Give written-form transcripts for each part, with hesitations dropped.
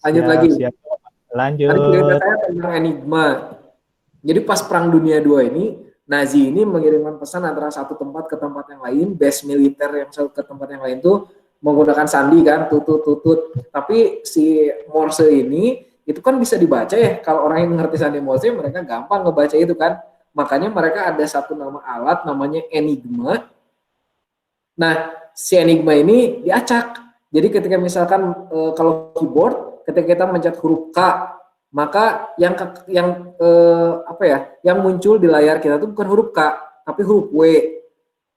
Lanjut Siap, lagi. siap. Tadi cerita Lanjut. saya tentang Enigma. Jadi pas Perang Dunia II ini, Nazi ini mengirimkan pesan antara satu tempat ke tempat yang lain, base militer yang satu ke tempat yang lain tuh menggunakan sandi kan, tutut-tutut. Tapi si Morse ini itu kan bisa dibaca ya. Kalau orang yang ngerti sandi Morse, mereka gampang ngebaca itu kan. Makanya mereka ada satu nama alat namanya Enigma. Nah, si Enigma ini diacak. Jadi ketika misalkan kalau keyboard, ketika kita mencet huruf K, maka apa ya, yang muncul di layar kita itu bukan huruf K, tapi huruf W.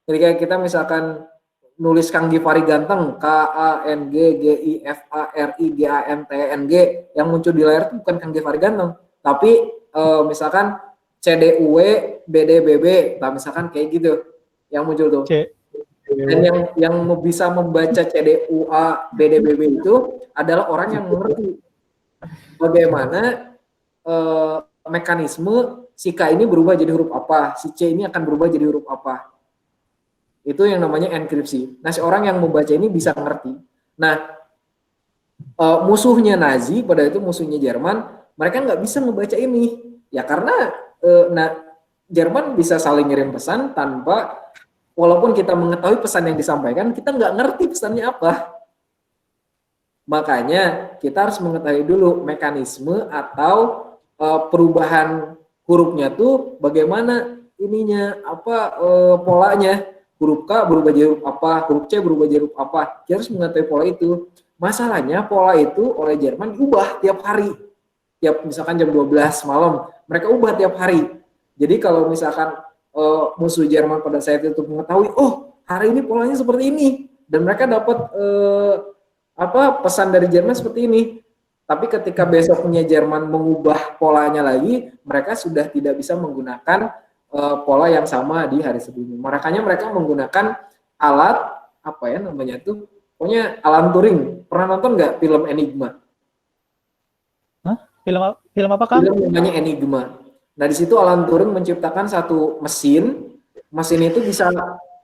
Ketika kita misalkan nulis Kang Gifari Ganteng, K A N G G I F A R I G A N T N G, yang muncul di layar itu bukan Kang Gifari Ganteng, tapi misalkan C D U W B D B B, nah misalkan kayak gitu yang muncul tuh. C. Dan yang bisa membaca CDUA BDBB itu adalah orang yang mengerti bagaimana mekanisme si K ini berubah jadi huruf apa, si C ini akan berubah jadi huruf apa. Itu yang namanya enkripsi. Nah, si orang yang membaca ini bisa ngerti. Nah, musuhnya Nazi, pada itu musuhnya Jerman, mereka nggak bisa membaca ini. Ya karena Jerman bisa saling ngirim pesan tanpa, walaupun kita mengetahui pesan yang disampaikan, kita nggak ngerti pesannya apa. Makanya kita harus mengetahui dulu mekanisme atau perubahan hurufnya tuh bagaimana ininya, apa polanya. Huruf K berubah jadi huruf apa, huruf C berubah jadi huruf apa. Kita harus mengetahui pola itu. Masalahnya pola itu oleh Jerman diubah tiap hari. Tiap misalkan jam 12 malam, mereka ubah tiap hari. Jadi kalau misalkan musuh Jerman pada saat itu mengetahui, oh hari ini polanya seperti ini, dan mereka dapat pesan dari Jerman seperti ini. Tapi ketika besoknya Jerman mengubah polanya lagi, mereka sudah tidak bisa menggunakan pola yang sama di hari sebelumnya. Makanya mereka menggunakan alat apa ya namanya tuh, pokoknya Alan Turing. Pernah nonton nggak film Enigma? Hah? Film apa, Kang? Film namanya Enigma. Nah, di situ Alan Turing menciptakan satu mesin. Mesin itu bisa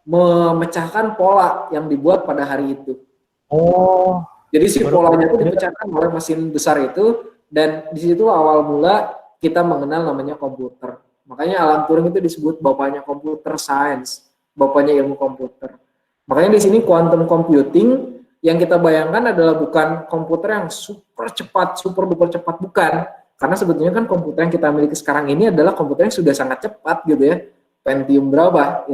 memecahkan pola yang dibuat pada hari itu. Oh. Jadi si polanya itu dipecahkan oleh mesin besar itu, dan di situ awal mula kita mengenal namanya komputer. Makanya Alan Turing itu disebut bapaknya computer science, bapaknya ilmu komputer. Makanya di sini quantum computing yang kita bayangkan adalah bukan komputer yang super cepat, super duper cepat, bukan. Karena sebetulnya kan komputer yang kita miliki sekarang ini adalah komputer yang sudah sangat cepat gitu ya. Pentium berapa?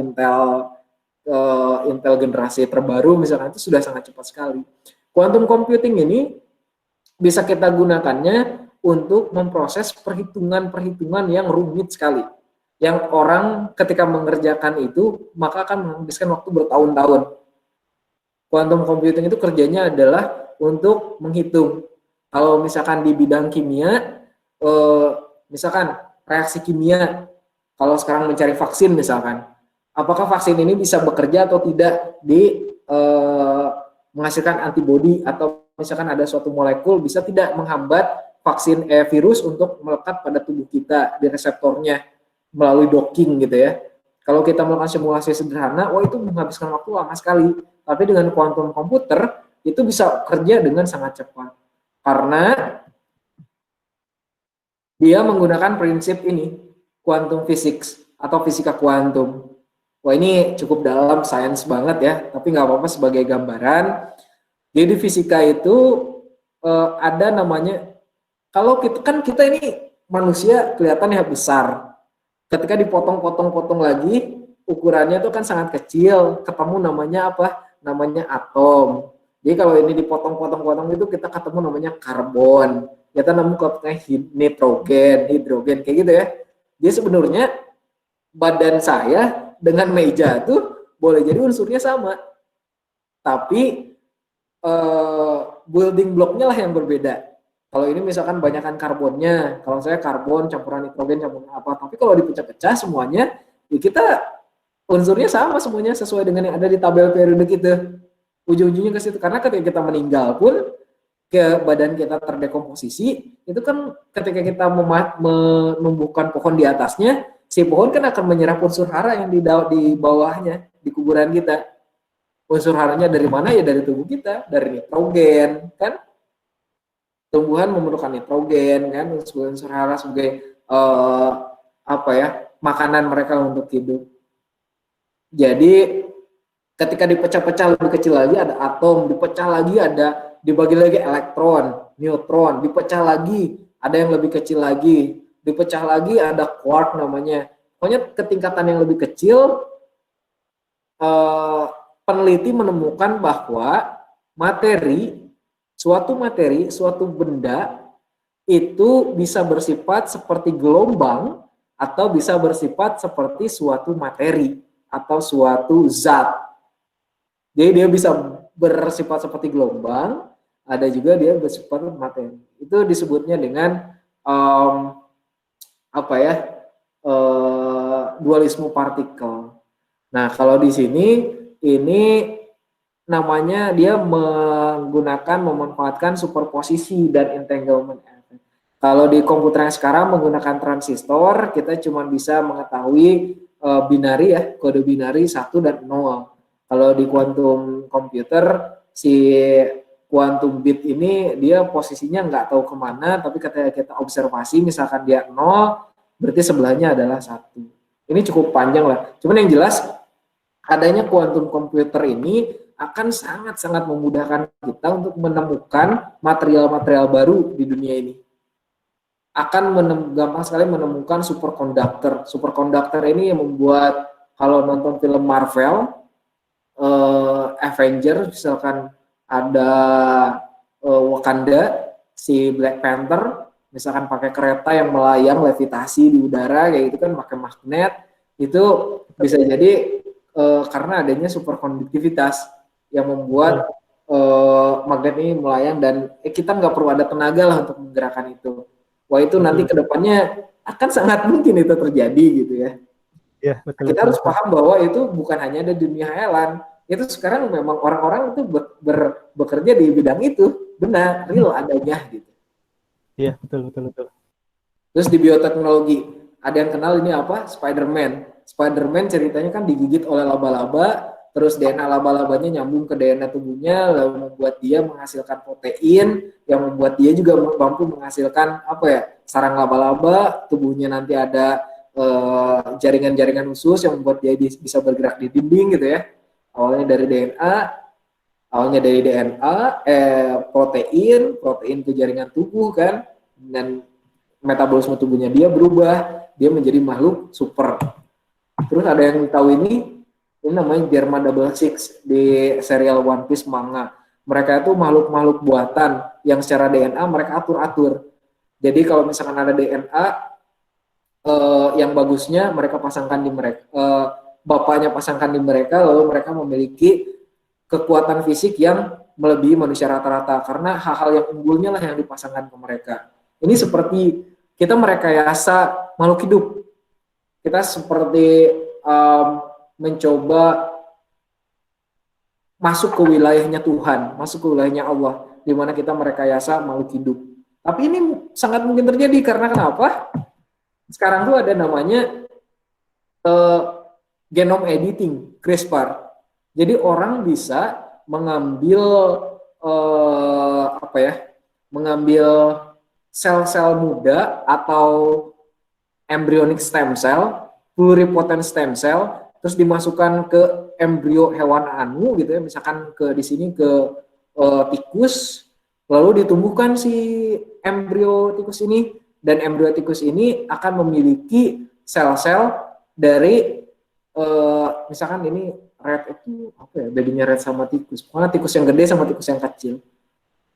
Intel generasi terbaru misalnya itu sudah sangat cepat sekali. Quantum computing ini bisa kita gunakannya untuk memproses perhitungan-perhitungan yang rumit sekali. Yang orang ketika mengerjakan itu maka akan menghabiskan waktu bertahun-tahun. Quantum computing itu kerjanya adalah untuk menghitung. Kalau misalkan di bidang kimia, misalkan reaksi kimia, kalau sekarang mencari vaksin misalkan, apakah vaksin ini bisa bekerja atau tidak di menghasilkan antibodi, atau misalkan ada suatu molekul bisa tidak menghambat vaksin virus untuk melekat pada tubuh kita di reseptornya melalui docking gitu ya. Kalau kita melakukan simulasi sederhana, wah itu menghabiskan waktu lama sekali. Tapi dengan quantum komputer itu bisa kerja dengan sangat cepat. Karena dia menggunakan prinsip ini, quantum physics atau fisika kuantum. Wah ini cukup dalam, sains banget ya, tapi nggak apa-apa sebagai gambaran. Jadi fisika itu ada namanya, kalau kita ini manusia kelihatannya besar. Ketika dipotong-potong-potong lagi, ukurannya itu kan sangat kecil, ketemu namanya apa? Namanya atom. Jadi kalau ini dipotong-potong-potong itu kita ketemu namanya karbon. Kita nemu katanya nitrogen, hidrogen, kayak gitu ya. Jadi sebenarnya badan saya dengan meja tuh boleh jadi unsurnya sama. Tapi building blocknya lah yang berbeda. Kalau ini misalkan banyakkan karbonnya, kalau saya karbon campuran nitrogen campuran apa, tapi kalau dipecah-pecah semuanya, ya kita unsurnya sama semuanya sesuai dengan yang ada di tabel periodik itu. Ujung-ujungnya ke situ, karena ketika kita meninggal pun ke badan kita terdekomposisi, itu kan ketika kita menumbuhkan pohon di atasnya, si pohon kan akan menyerap unsur hara yang di bawahnya, di kuburan kita. Unsur haranya dari mana? Ya dari tubuh kita, dari nitrogen, kan? tumbuhan memerlukan nitrogen kan, unsur-unsur hara sebagai makanan mereka untuk hidup. Jadi ketika dipecah-pecah lebih kecil lagi ada atom, dipecah lagi ada dibagi lagi elektron, neutron, dipecah lagi ada yang lebih kecil lagi, dipecah lagi ada quark namanya. Pokoknya ketingkatan yang lebih kecil, peneliti menemukan bahwa suatu benda itu bisa bersifat seperti gelombang atau bisa bersifat seperti suatu materi atau suatu zat. Jadi dia bisa bersifat seperti gelombang, ada juga dia bersifat materi. Itu disebutnya dengan dualisme partikel. Nah, kalau di sini ini namanya dia memanfaatkan superposisi dan entanglement effect. Kalau di komputer yang sekarang menggunakan transistor, kita cuma bisa mengetahui binari ya, kode binari 1 dan 0. Kalau di quantum computer, si quantum bit ini dia posisinya nggak tahu kemana, tapi ketika kita observasi, misalkan dia 0, berarti sebelahnya adalah 1. Ini cukup panjang lah. Cuman yang jelas, adanya quantum computer ini akan sangat-sangat memudahkan kita untuk menemukan material-material baru di dunia ini. Akan gampang sekali menemukan superconductor. Superconductor ini yang membuat, kalau nonton film Marvel, Avengers, misalkan ada Wakanda, si Black Panther, misalkan pakai kereta yang melayang levitasi di udara kayak gitu kan, pakai magnet, itu bisa jadi karena adanya superkonduktivitas yang membuat magnet ini melayang dan kita nggak perlu ada tenaga lah untuk menggerakkan itu. Wah, itu nanti kedepannya akan sangat mungkin itu terjadi gitu ya. Iya, betul. Kita harus paham bahwa itu bukan hanya ada di dunia hayalan. Itu sekarang memang orang-orang itu bekerja di bidang itu, benar, real adanya gitu. Iya, betul. Terus di bioteknologi, ada yang kenal ini apa? Spider-Man. Spider-Man ceritanya kan digigit oleh laba-laba, terus DNA laba-labanya nyambung ke DNA tubuhnya, lalu membuat dia menghasilkan protein, yang membuat dia juga mampu menghasilkan sarang laba-laba, tubuhnya nanti ada jaringan-jaringan usus yang membuat dia bisa bergerak di dinding gitu ya. Awalnya dari DNA, protein ke jaringan tubuh kan, dan metabolisme tubuhnya dia berubah, dia menjadi makhluk super. Terus ada yang tahu ini namanya Germa Double Six di serial One Piece manga. Mereka itu makhluk-makhluk buatan yang secara DNA mereka atur-atur. Jadi kalau misalkan ada DNA yang bagusnya mereka pasangkan di mereka, bapaknya pasangkan di mereka, lalu mereka memiliki kekuatan fisik yang melebihi manusia rata-rata karena hal-hal yang unggulnya lah yang dipasangkan ke mereka. Ini seperti kita merekayasa makhluk hidup. Kita seperti mencoba masuk ke wilayahnya Tuhan, masuk ke wilayahnya Allah, di mana kita merekayasa makhluk hidup. Tapi ini sangat mungkin terjadi karena kenapa? Sekarang tuh ada namanya genome editing, CRISPR. Jadi orang bisa mengambil mengambil sel-sel muda atau embryonic stem cell, pluripotent stem cell, terus dimasukkan ke embrio hewan anu gitu ya, misalkan di sini ke tikus, lalu ditumbuhkan si embrio tikus ini, dan embrio tikus ini akan memiliki sel-sel dari misalkan ini rat itu bedanya rat sama tikus, pokoknya tikus yang gede sama tikus yang kecil.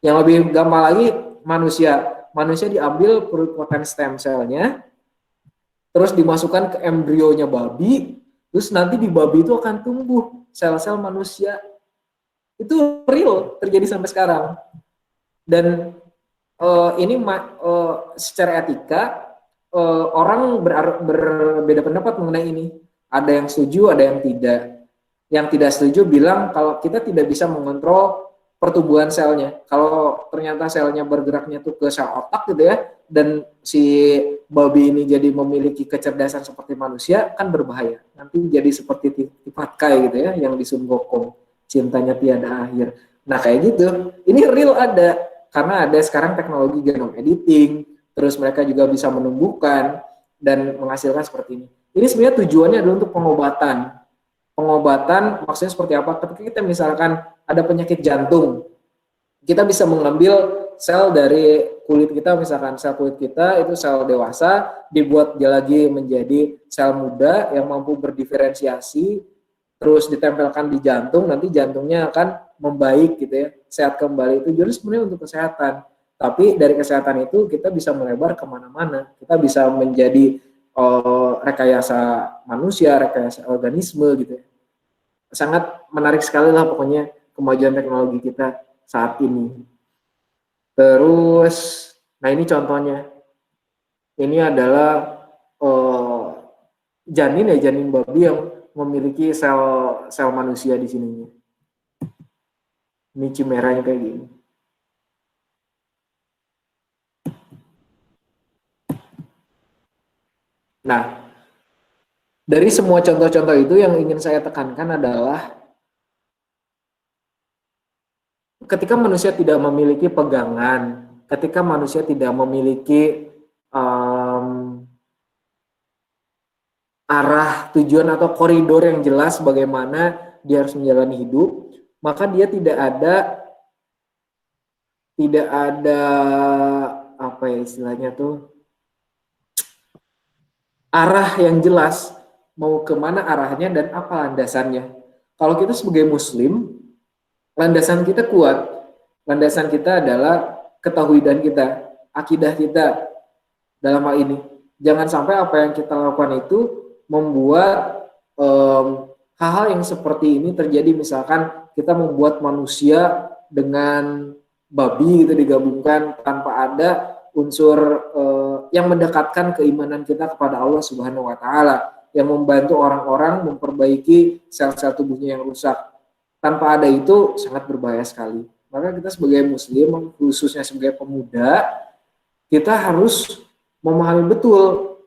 Yang lebih gampang lagi manusia diambil pluripotent stem cell-nya, terus dimasukkan ke embrionya babi, terus nanti di babi itu akan tumbuh sel-sel manusia. Itu real terjadi sampai sekarang. Dan ini secara etika orang berbeda pendapat mengenai ini. Ada yang setuju, ada yang tidak. Yang tidak setuju bilang kalau kita tidak bisa mengontrol pertumbuhan selnya. Kalau ternyata selnya bergeraknya tuh ke sel otak gitu ya, dan si babi ini jadi memiliki kecerdasan seperti manusia, kan berbahaya. Nanti jadi seperti Patkai gitu ya, yang di Sun Gokong, cintanya tiada akhir. Nah kayak gitu, ini real ada. karena ada sekarang teknologi genome editing, terus mereka juga bisa menumbuhkan dan menghasilkan seperti ini. Ini sebenarnya tujuannya adalah untuk pengobatan. Pengobatan maksudnya seperti apa? Ketika kita misalkan ada penyakit jantung, kita bisa mengambil sel dari kulit kita, misalkan sel kulit kita itu sel dewasa, dibuat dia lagi menjadi sel muda yang mampu berdiferensiasi, terus ditempelkan di jantung, nanti jantungnya akan membaik gitu ya, sehat kembali. Itu jadi sebenarnya untuk kesehatan. Tapi dari kesehatan itu kita bisa melebar kemana-mana. Kita bisa menjadi rekayasa manusia, rekayasa organisme gitu ya. Sangat menarik sekali lah pokoknya kemajuan teknologi kita saat ini. Terus, nah ini contohnya. Ini adalah janin babi yang memiliki sel sel manusia di sininya. Ini cimeranya kayak gini. Nah, dari semua contoh-contoh itu yang ingin saya tekankan adalah ketika manusia tidak memiliki pegangan, ketika manusia tidak memiliki arah tujuan atau koridor yang jelas bagaimana dia harus menjalani hidup, maka dia tidak ada apa ya istilahnya tuh, arah yang jelas mau kemana arahnya dan apa landasannya. Kalau kita sebagai muslim, landasan kita kuat. Landasan kita adalah ketauhidan kita, akidah kita dalam hal ini. Jangan sampai apa yang kita lakukan itu membuat hal-hal yang seperti ini terjadi. Misalkan kita membuat manusia dengan babi gitu digabungkan tanpa ada unsur yang mendekatkan keimanan kita kepada Allah Subhanahu wa taala, yang membantu orang-orang memperbaiki sel-sel tubuhnya yang rusak. Tanpa ada itu sangat berbahaya sekali. Maka kita sebagai muslim, khususnya sebagai pemuda, kita harus memahami betul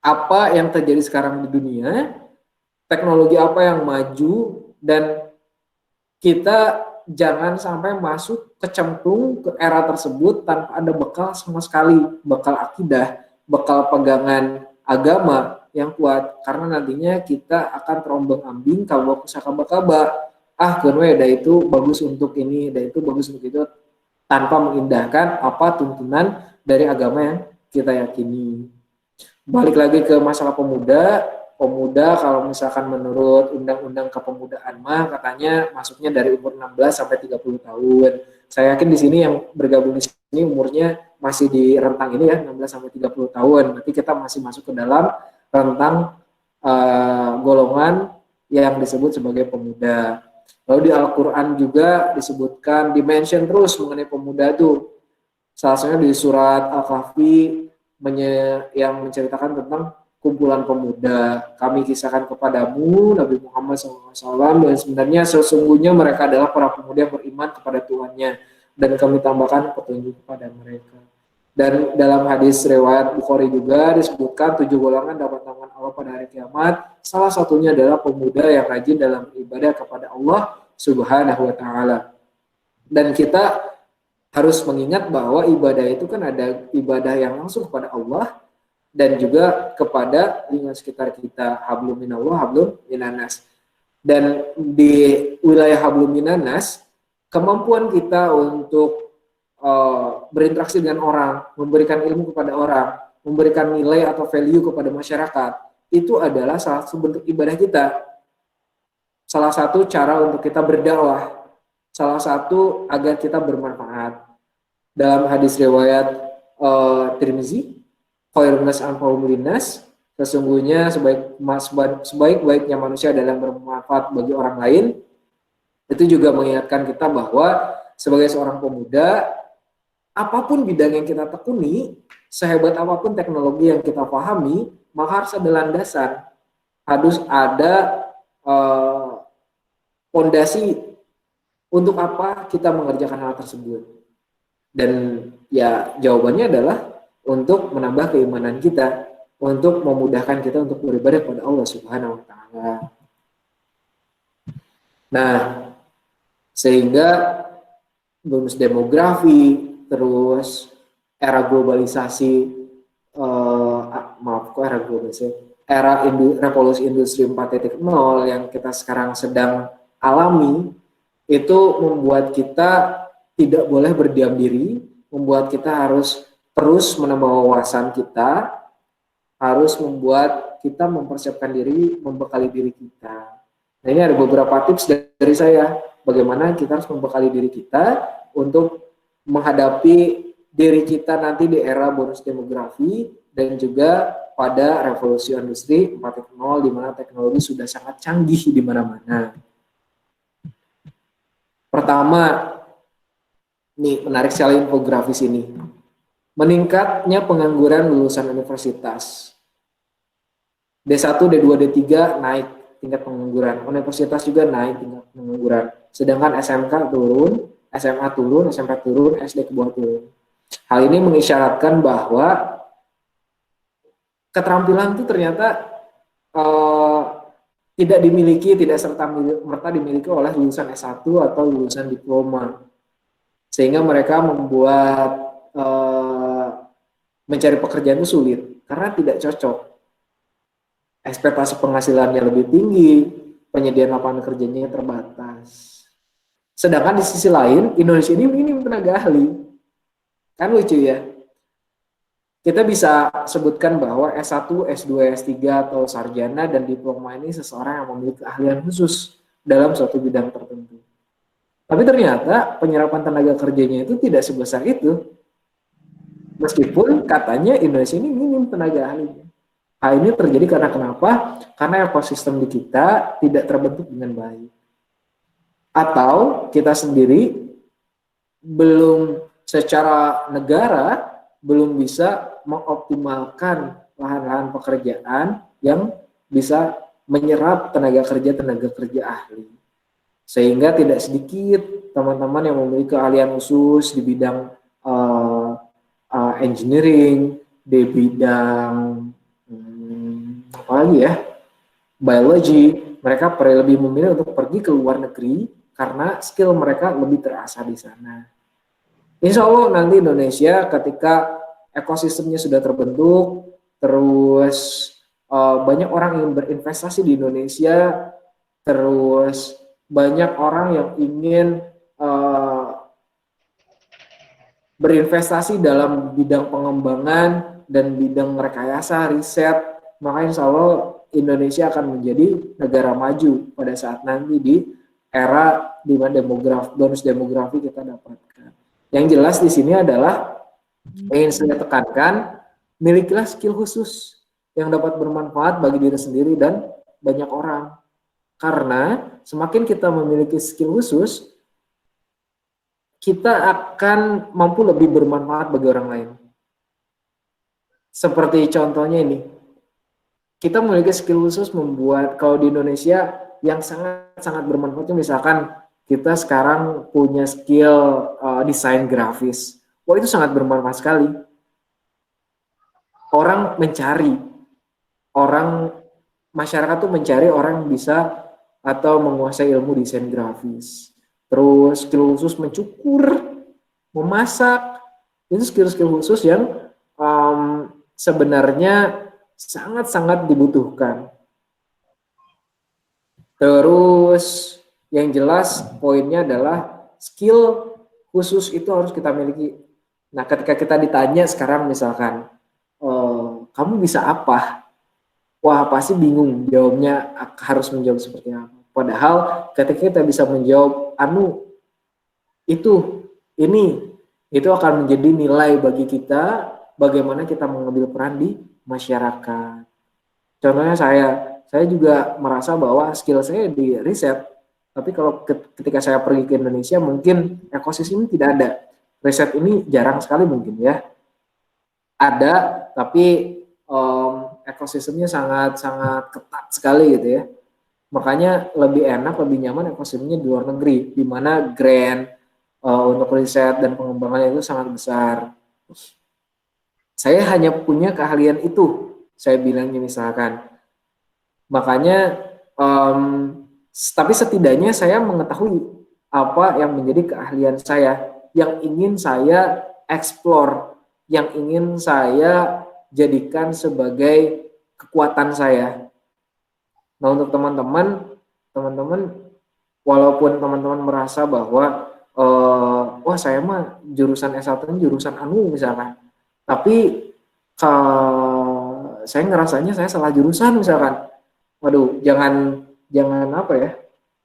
apa yang terjadi sekarang di dunia, teknologi apa yang maju, dan kita jangan sampai masuk kecemplung ke era tersebut tanpa ada bekal sama sekali, bekal akidah, bekal pegangan agama yang kuat, karena nantinya kita akan terombang-ambing kalau pusaka kaba kenwe dah itu bagus untuk ini, dah itu bagus untuk itu, tanpa mengindahkan apa tuntunan dari agama yang kita yakini. Balik lagi ke masalah pemuda kalau misalkan menurut undang-undang kepemudaan mah katanya masuknya dari umur 16 sampai 30 tahun. Saya yakin di sini yang bergabung di sini umurnya masih di rentang ini ya, 16 sampai 30 tahun. Berarti kita masih masuk ke dalam rentang golongan yang disebut sebagai pemuda. Lalu di Al-Quran juga disebutkan, dimention terus mengenai pemuda itu. Salah satunya di surat Al-Kahfi yang menceritakan tentang kumpulan pemuda. Kami kisahkan kepadamu, Nabi Muhammad SAW, dan sebenarnya sesungguhnya mereka adalah para pemuda yang beriman kepada Tuhannya, dan kami tambahkan petunjuk kepada mereka. Dan dalam hadis riwayat Bukhari juga disebutkan 7 golongan dapat tangan Allah pada hari kiamat. Salah satunya adalah pemuda yang rajin dalam ibadah kepada Allah Subhanahu wa taala. Dan kita harus mengingat bahwa ibadah itu kan ada ibadah yang langsung kepada Allah dan juga kepada lingkungan sekitar kita. Hablum minallah, hablum minanas. Dan di wilayah hablum minanas, kemampuan kita untuk berinteraksi dengan orang, memberikan ilmu kepada orang, memberikan nilai atau value kepada masyarakat, itu adalah salah satu bentuk ibadah kita. Salah satu cara untuk kita berdakwah, salah satu agar kita bermanfaat. Dalam hadis riwayat Tirmizi, khairun nas anfa'uhum linnas, sesungguhnya sebaik-baiknya manusia adalah bermanfaat bagi orang lain. Itu juga mengingatkan kita bahwa sebagai seorang pemuda, apapun bidang yang kita tekuni, sehebat apapun teknologi yang kita pahami, maka harus ada landasan, harus ada fondasi untuk apa kita mengerjakan hal tersebut. Dan ya jawabannya adalah untuk menambah keimanan kita, untuk memudahkan kita untuk beribadah kepada Allah Subhanahu wa taala. Nah, sehingga bonus demografi, terus era globalisasi, maaf kok era globalisasi, revolusi industri 4.0 yang kita sekarang sedang alami, itu membuat kita tidak boleh berdiam diri, membuat kita harus terus menambah wawasan kita, harus membuat kita mempersiapkan diri, membekali diri kita. Nah, ini ada beberapa tips dari saya, bagaimana kita harus membekali diri kita untuk menghadapi diri kita nanti di era bonus demografi dan juga pada revolusi industri 4.0 di mana teknologi sudah sangat canggih di mana-mana. Pertama, nih menarik sekali infografis ini. Meningkatnya pengangguran lulusan universitas. D1, D2, D3 naik tingkat pengangguran. Universitas juga naik tingkat pengangguran. Sedangkan SMK turun, SMA turun, SMP turun, SD ke bawah turun. Hal ini mengisyaratkan bahwa keterampilan itu ternyata tidak serta-merta dimiliki oleh lulusan S1 atau lulusan diploma. Sehingga mereka membuat mencari pekerjaan itu sulit karena tidak cocok. Ekspektasi penghasilannya lebih tinggi, penyediaan lapangan kerjanya terbatas. Sedangkan di sisi lain, Indonesia ini minim tenaga ahli. Kan lucu ya? Kita bisa sebutkan bahwa S1, S2, S3, atau sarjana dan diploma ini seseorang yang memiliki keahlian khusus dalam suatu bidang tertentu. Tapi ternyata penyerapan tenaga kerjanya itu tidak sebesar itu. Meskipun katanya Indonesia ini minim tenaga ahli. Hal ini terjadi karena kenapa? Karena ekosistem di kita tidak terbentuk dengan baik. Atau kita sendiri belum secara negara belum bisa mengoptimalkan lahan-lahan pekerjaan yang bisa menyerap tenaga kerja ahli. Sehingga tidak sedikit teman-teman yang memiliki keahlian khusus di bidang engineering, di bidang apalagi ya, biologi, mereka lebih memilih untuk pergi ke luar negeri karena skill mereka lebih terasah di sana. Insya Allah nanti Indonesia ketika ekosistemnya sudah terbentuk, terus banyak orang yang berinvestasi di Indonesia, terus banyak orang yang ingin berinvestasi dalam bidang pengembangan dan bidang rekayasa, riset, maka insya Allah Indonesia akan menjadi negara maju pada saat nanti di era di mana bonus demografi kita dapatkan. Yang jelas di sini adalah ingin saya tekankan, milikilah skill khusus yang dapat bermanfaat bagi diri sendiri dan banyak orang. Karena semakin kita memiliki skill khusus, kita akan mampu lebih bermanfaat bagi orang lain. Seperti contohnya ini, kita memiliki skill khusus membuat, kalau di Indonesia yang sangat bermanfaat, misalkan kita sekarang punya skill desain grafis. Wah, itu sangat bermanfaat sekali. Orang mencari, masyarakat tuh mencari orang yang bisa atau menguasai ilmu desain grafis. Terus skill khusus mencukur, memasak, itu skill-skill khusus yang sebenarnya sangat-sangat dibutuhkan. Terus yang jelas poinnya adalah skill khusus itu harus kita miliki. Nah, ketika kita ditanya sekarang misalkan, kamu bisa apa? Wah, pasti bingung jawabnya, harus menjawab seperti apa. Padahal ketika kita bisa menjawab itu akan menjadi nilai bagi kita bagaimana kita mengambil peran di masyarakat. Contohnya saya juga merasa bahwa skill saya di riset, tapi kalau ketika saya pergi ke Indonesia mungkin ekosistem ini tidak ada. Riset ini jarang sekali mungkin ya. Ada, tapi ekosistemnya sangat ketat sekali gitu ya. Makanya lebih enak, lebih nyaman ekosistemnya di luar negeri, di mana grant untuk riset dan pengembangannya itu sangat besar. Saya hanya punya keahlian itu, saya bilangnya misalkan. Makanya, tapi setidaknya saya mengetahui apa yang menjadi keahlian saya. yang ingin saya explore, yang ingin saya jadikan sebagai kekuatan saya. Nah, untuk teman-teman walaupun teman-teman merasa bahwa wah saya mah jurusan S1 ini jurusan anu misalkan, tapi saya ngerasanya saya salah jurusan misalkan, waduh jangan apa ya,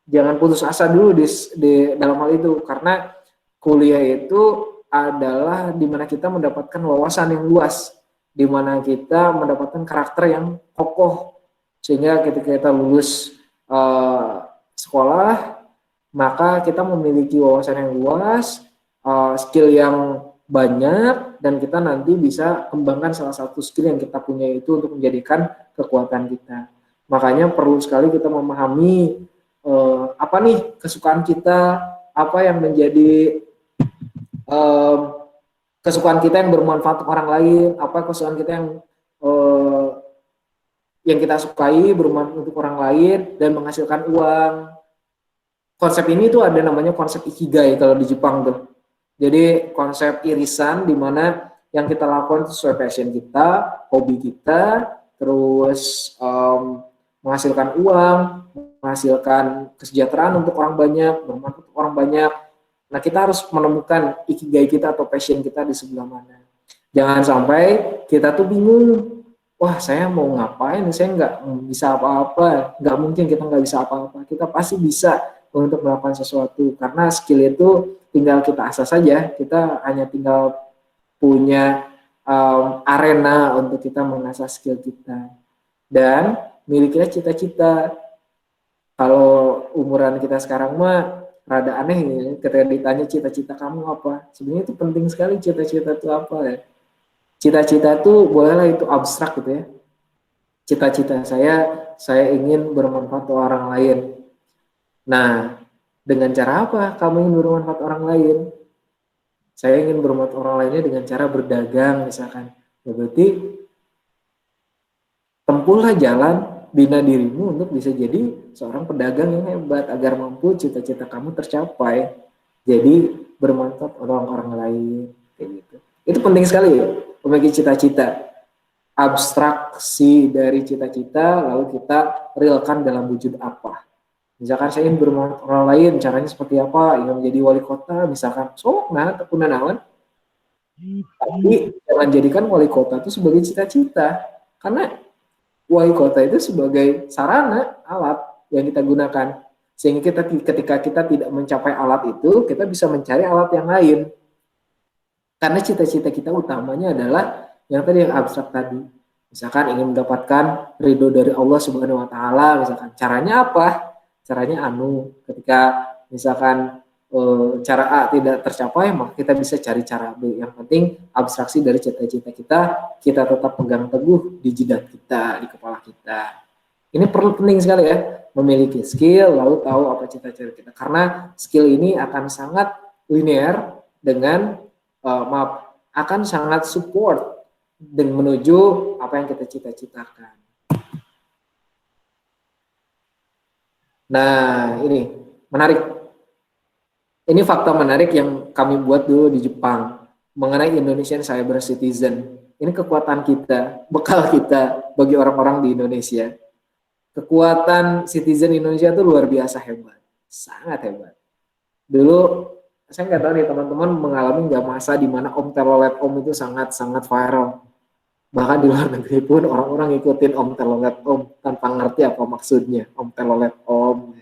jangan putus asa dulu di dalam hal itu, karena kuliah itu adalah dimana kita mendapatkan wawasan yang luas, dimana kita mendapatkan karakter yang kokoh, sehingga ketika kita lulus sekolah, maka kita memiliki wawasan yang luas, skill yang banyak, dan kita nanti bisa kembangkan salah satu skill yang kita punya itu untuk menjadikan kekuatan kita. Makanya perlu sekali kita memahami apa nih kesukaan kita, apa yang menjadi kesukaan kita yang bermanfaat untuk orang lain, apa kesukaan kita yang kita sukai bermanfaat untuk orang lain dan menghasilkan uang. Konsep ini tuh ada namanya konsep ikigai kalau di Jepang tuh. Jadi konsep irisan di mana yang kita lakukan itu sesuai passion kita, hobi kita, terus menghasilkan uang, menghasilkan kesejahteraan untuk orang banyak, bermanfaat untuk orang banyak. Nah, kita harus menemukan ikigai kita atau passion kita di sebelah mana. Jangan sampai kita tuh bingung, wah saya mau ngapain, saya nggak bisa apa-apa. Nggak mungkin kita nggak bisa apa-apa, kita pasti bisa untuk melakukan sesuatu, karena skill itu tinggal kita asah saja, kita hanya tinggal punya arena untuk kita mengasah skill kita, dan milikilah cita-cita. Kalau umuran kita sekarang mah rada aneh ya, ketika ditanya cita-cita kamu apa, sebenarnya itu penting sekali. Cita-cita itu apa ya? Cita-cita itu bolehlah itu abstrak gitu ya. Cita-cita saya ingin bermanfaat untuk orang lain. Nah, dengan cara apa kamu ingin bermanfaat orang lain? Saya ingin bermanfaat orang lainnya dengan cara berdagang misalkan. Ya berarti tempuhlah jalan, bina dirimu untuk bisa jadi seorang pedagang yang hebat agar mampu cita-cita kamu tercapai. Jadi bermanfaat orang-orang lain kayak gitu. Itu penting sekali ya, memiliki cita-cita. Abstraksi dari cita-cita lalu kita realkan dalam wujud apa. Misalkan saya ingin bermanfaat orang lain, caranya seperti apa? Ingin menjadi wali kota, misalkan, tekunan awan. Tapi jangan jadikan wali kota itu sebagai cita-cita, karena wali kota itu sebagai sarana, alat yang kita gunakan. Sehingga ketika kita tidak mencapai alat itu, kita bisa mencari alat yang lain. Karena cita-cita kita utamanya adalah yang tadi, yang abstrak tadi. Misalkan ingin mendapatkan ridho dari Allah Subhanahu wa Ta'ala, misalkan caranya apa? Caranya ketika misalkan cara A tidak tercapai, maka kita bisa cari cara B. Yang penting abstraksi dari cita-cita kita tetap pegang teguh di jidat kita, di kepala kita. Ini penting sekali ya, memiliki skill lalu tahu apa cita-cita kita, karena skill ini akan sangat linear dengan akan sangat support dan menuju apa yang kita cita-citakan. Nah, ini menarik. Ini fakta menarik yang kami buat dulu di Jepang mengenai Indonesian Cyber Citizen. Ini kekuatan kita, bekal kita bagi orang-orang di Indonesia. Kekuatan citizen Indonesia itu luar biasa hebat, sangat hebat. Dulu saya nggak tahu nih teman-teman mengalami nggak masa di mana Om Telolet Om itu sangat-sangat viral. Bahkan di luar negeri pun orang-orang ngikutin Om Telolet Om tanpa ngerti apa maksudnya. Om Telolet Om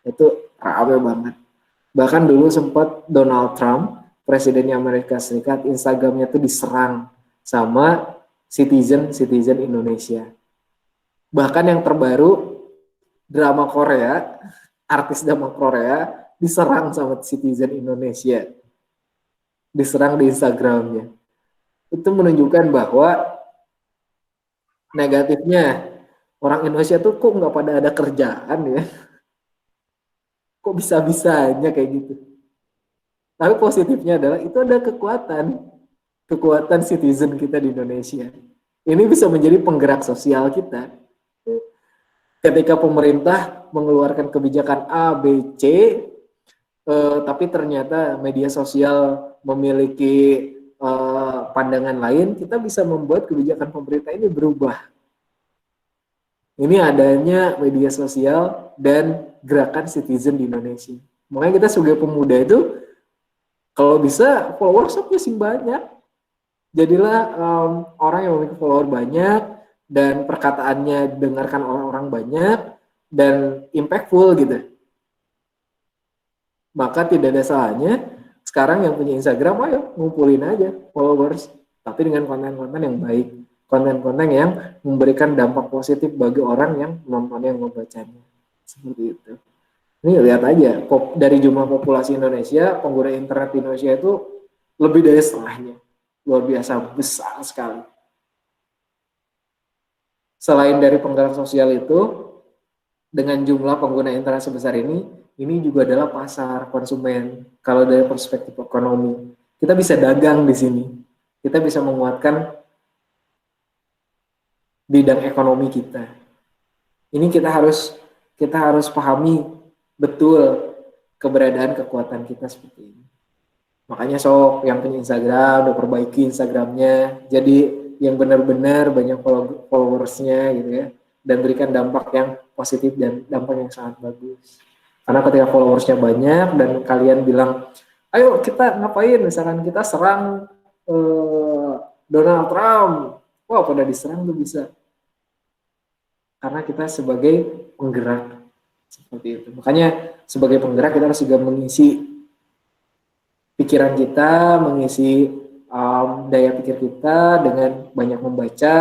itu rame banget. Bahkan dulu sempat Donald Trump, presidennya Amerika Serikat, Instagramnya tuh diserang sama citizen Indonesia. Bahkan yang terbaru, drama Korea, artis drama Korea diserang sama citizen Indonesia, diserang di Instagramnya. Itu menunjukkan bahwa negatifnya orang Indonesia tuh kok nggak pada ada kerjaan ya, kok bisa-bisanya kayak gitu. Tapi positifnya adalah itu ada kekuatan citizen kita di Indonesia. Ini bisa menjadi penggerak sosial kita. Ketika pemerintah mengeluarkan kebijakan A, B, C, tapi ternyata media sosial memiliki pandangan lain, kita bisa membuat kebijakan pemerintah ini berubah. Ini adanya media sosial dan gerakan citizen di Indonesia. Makanya kita sebagai pemuda itu, kalau bisa followersnya sih banyak. Jadilah orang yang memiliki follower banyak, dan perkataannya didengarkan orang-orang banyak, dan impactful gitu. Maka tidak ada salahnya sekarang yang punya Instagram, ayo ngumpulin aja followers, tapi dengan konten-konten yang baik, konten-konten yang memberikan dampak positif bagi orang yang menontonnya, yang membacanya. Seperti itu. Ini lihat aja, dari jumlah populasi Indonesia, pengguna internet di Indonesia itu lebih dari setengahnya. Luar biasa, besar sekali. Selain dari penggerak sosial itu, dengan jumlah pengguna internet sebesar ini juga adalah pasar konsumen. Kalau dari perspektif ekonomi, kita bisa dagang di sini. Kita bisa menguatkan bidang ekonomi kita. Ini kita harus pahami betul keberadaan kekuatan kita seperti ini. Makanya sok yang punya Instagram, udah perbaiki Instagramnya, jadi yang benar-benar banyak followersnya gitu ya, dan berikan dampak yang positif dan dampak yang sangat bagus. Karena ketika followersnya banyak dan kalian bilang, ayo kita ngapain, misalkan kita serang Donald Trump, wah pada diserang tuh bisa. Karena kita sebagai penggerak seperti itu. Makanya sebagai penggerak kita harus juga mengisi pikiran kita, mengisi daya pikir kita dengan banyak membaca,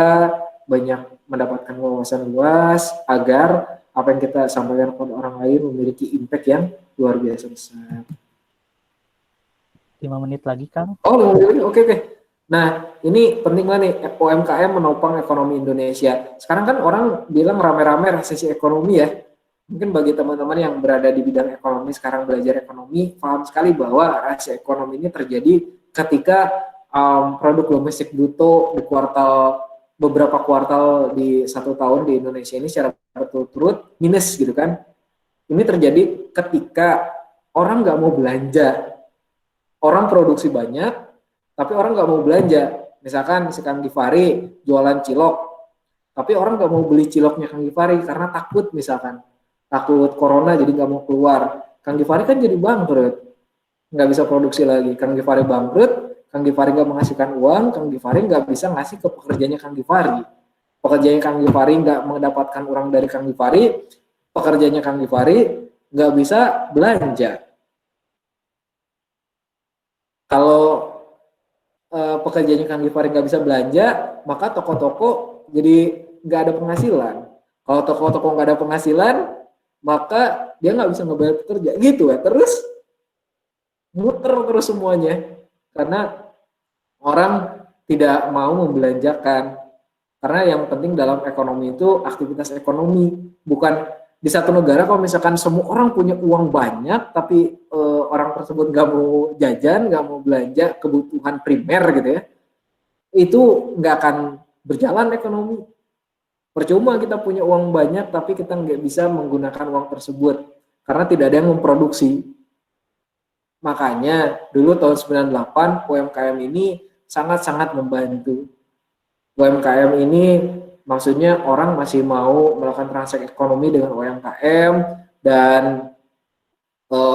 banyak mendapatkan wawasan luas, agar apa yang kita sampaikan kepada orang lain memiliki impact yang luar biasa besar. 5 menit lagi, Kang. Oh, oke. Nah, ini penting banget nih, UMKM menopang ekonomi Indonesia. Sekarang kan orang bilang rame-rame resesi ekonomi ya. Mungkin bagi teman-teman yang berada di bidang ekonomi, sekarang belajar ekonomi, paham sekali bahwa resesi ekonomi ini terjadi ketika produk domestik bruto di beberapa kuartal di 1 tahun di Indonesia ini secara berturut-turut minus gitu kan. Ini terjadi ketika orang nggak mau belanja. Orang produksi banyak, tapi orang nggak mau belanja. Misalkan si Kang Gifari jualan cilok, tapi orang nggak mau beli ciloknya Kang Gifari karena takut, misalkan takut corona jadi nggak mau keluar. Kang Gifari kan jadi bangkrut, nggak bisa produksi lagi. Kang Gifari bangkrut, Kang Gifari nggak menghasilkan uang, Kang Gifari nggak bisa ngasih ke pekerjanya Kang Gifari. Pekerjanya Kang Gifari nggak mendapatkan uang dari Kang Gifari, pekerjanya Kang Gifari nggak bisa belanja. Kalau pekerjaannya Kang Gifari nggak bisa belanja, maka toko-toko jadi nggak ada penghasilan. Kalau toko-toko nggak ada penghasilan, maka dia nggak bisa ngebayar pekerja. Gitu ya, terus muter terus semuanya. Karena orang tidak mau membelanjakan. Karena yang penting dalam ekonomi itu aktivitas ekonomi, bukan di satu negara kalau misalkan semua orang punya uang banyak, tapi orang tersebut nggak mau jajan, nggak mau belanja kebutuhan primer gitu ya, itu nggak akan berjalan ekonomi. Percuma kita punya uang banyak, tapi kita nggak bisa menggunakan uang tersebut karena tidak ada yang memproduksi. Makanya dulu tahun 98 UMKM ini sangat-sangat membantu. UMKM ini maksudnya orang masih mau melakukan transaksi ekonomi dengan UMKM dan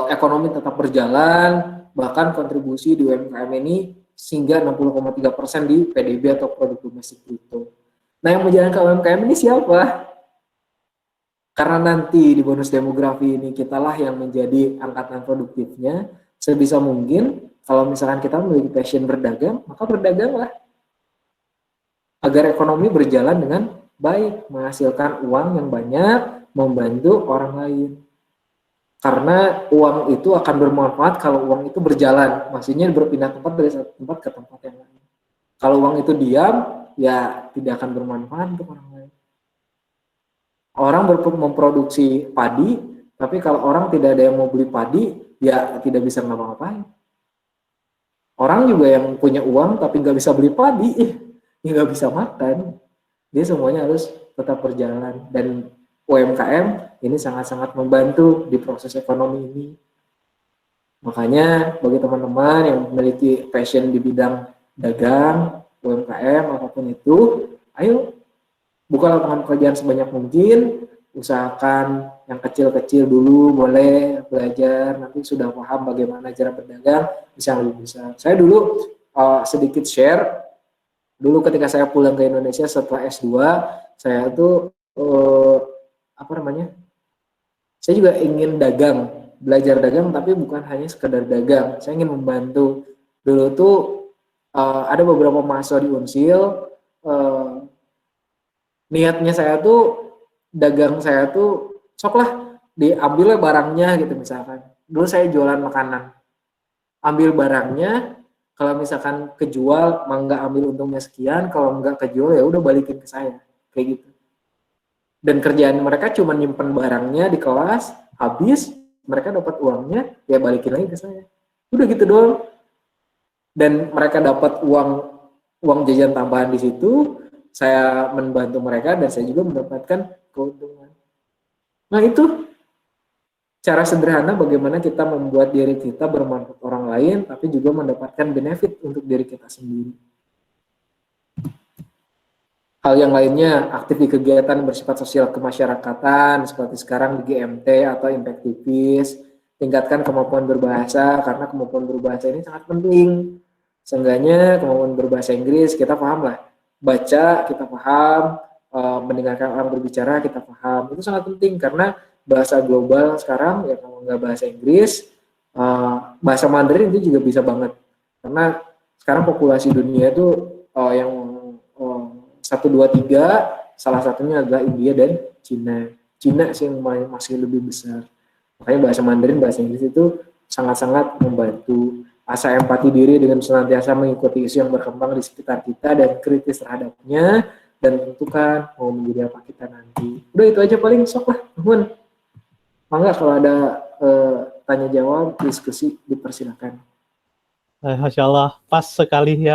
ekonomi tetap berjalan, bahkan kontribusi di UMKM ini sehingga 60,3% di PDB atau produk domestik bruto. Nah, yang menjalankan UMKM ini siapa? Karena nanti di bonus demografi ini kitalah yang menjadi angkatan produktifnya. Sebisa mungkin kalau misalkan kita memiliki passion berdagang, maka berdaganglah. Agar ekonomi berjalan dengan baik, menghasilkan uang yang banyak, membantu orang lain. Karena uang itu akan bermanfaat kalau uang itu berjalan, maksudnya berpindah tempat dari satu tempat ke tempat yang lain. Kalau uang itu diam, ya tidak akan bermanfaat untuk orang lain. Orang memproduksi padi, tapi kalau orang tidak ada yang mau beli padi, ya tidak bisa ngapa-ngapain. Orang juga yang punya uang tapi nggak bisa beli padi, ya nggak bisa makan. Dia semuanya harus tetap berjalan, dan UMKM ini sangat-sangat membantu di proses ekonomi ini. Makanya bagi teman-teman yang memiliki passion di bidang dagang, UMKM, apapun itu, ayo buka lapangan pekerjaan sebanyak mungkin, usahakan yang kecil-kecil dulu, boleh belajar, nanti sudah paham bagaimana cara berdagang, bisa lebih besar. Saya dulu sedikit share, dulu ketika saya pulang ke Indonesia setelah S2, saya tuh apa namanya, saya juga ingin dagang, belajar dagang, tapi bukan hanya sekedar dagang. Saya ingin membantu. Dulu tuh ada beberapa mahasiswa di Unsil, niatnya saya tuh dagang saya tuh sok lah diambilnya barangnya gitu misalkan. Dulu saya jualan makanan, ambil barangnya, kalau misalkan kejual, mangga ambil untungnya sekian, kalau enggak kejual ya udah balikin ke saya, kayak gitu. Dan kerjaan mereka cuma nyimpen barangnya di kelas, habis mereka dapat uangnya, ya balikin lagi ke saya. Udah gitu doang. Dan mereka dapat uang jajan tambahan di situ, saya membantu mereka dan saya juga mendapatkan keuntungan. Nah itu cara sederhana bagaimana kita membuat diri kita bermanfaat orang lain, tapi juga mendapatkan benefit untuk diri kita sendiri. Hal yang lainnya, aktif di kegiatan bersifat sosial kemasyarakatan, seperti sekarang di GMT atau Impactivis, tingkatkan kemampuan berbahasa, karena kemampuan berbahasa ini sangat penting. Seenggaknya kemampuan berbahasa Inggris, kita paham lah. Baca, kita paham, mendengarkan orang berbicara, kita paham. Itu sangat penting, karena bahasa global sekarang, ya kalau nggak bahasa Inggris, bahasa Mandarin itu juga bisa banget. Karena sekarang populasi dunia itu yang 1, 2, 3, salah satunya adalah India dan Cina. Cina sih yang masih lebih besar. Makanya bahasa Mandarin, bahasa Inggris itu sangat-sangat membantu. Asa empati diri dengan senantiasa mengikuti isu yang berkembang di sekitar kita dan kritis terhadapnya, dan tentukan mau menjadi apa kita nanti. Udah itu aja paling, sok lah, teman. Mangga kalau ada tanya jawab, diskusi, dipersilakan. Masya Allah, pas sekali ya